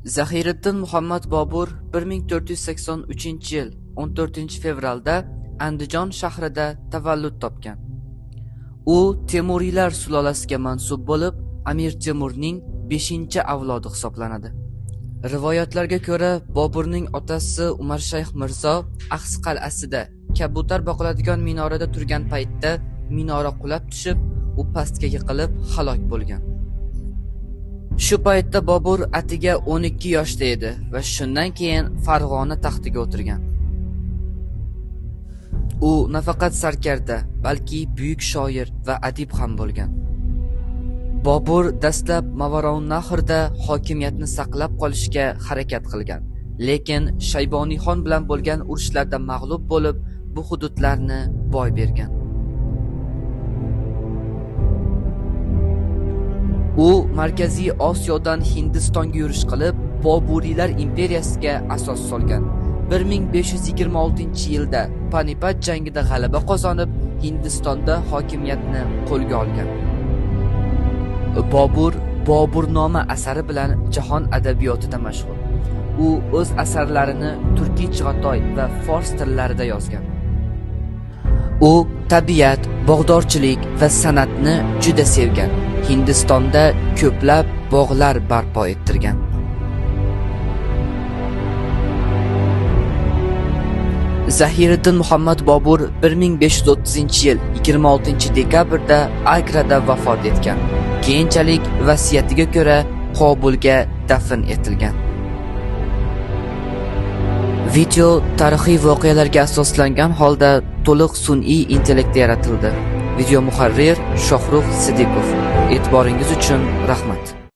Zahiriddin Muhammad Bobur 1483-yil 14-fevralda Andijon shahrida tavallud topgan. U Temuriylar sulolasiga mansub bo'lib, Amir Temurning 5-avlodi hisoblanadi. Rivoyatlarga ko'ra, Boburning otasi Umarshayx Mirzo Axs qal'asida kabutar boqiladigan minorada turgan paytda minora qulab tushib, u pastga yiqilib halok bo'lgan. Shu paytda Bobur atiga 12 yoshda edi va shundan keyin Farg'ona taxtiga o'tirgan. U nafaqat sarkarda, balki buyuk shoir va adib ham bo'lgan. Bobur dastlab Mavarounnahrda hokimiyatni saqlab qolishga harakat qilgan, lekin Shayboniyxon bilan bo'lgan urushlarda mag'lub bo'lib, bu hududlarni boy bergan. U Markaziy Osiyodan Hindistonga yurish qilib, Boburiylar imperiyasiga asos solgan. 1526-yilda Panipat jangida g'alaba qozonib, Hindistonda hokimiyatni qo'lga olgan. Bobur Boburnoma asari bilan jahon adabiyotida mashhur. U o'z asarlarini turkiy chig'atoy va fors tillarida yozgan. U tabiat, bog'dorchilik va san'atni juda sevgan. Hindistonda ko'plab bog'lar barpo ettirgan. Zahiriddin Muhammad Bobur 1530-yil 26-dekabrda Agrada vafot etgan. Keyinchalik vasiyatiga ko'ra Qobulga dafn etilgan. Video tarixiy voqealarga asoslangan holda to'liq sun'iy intellektda yaratildi. Video muharrir Shohrux Sidiqov. E'tiboringiz uchun rahmat.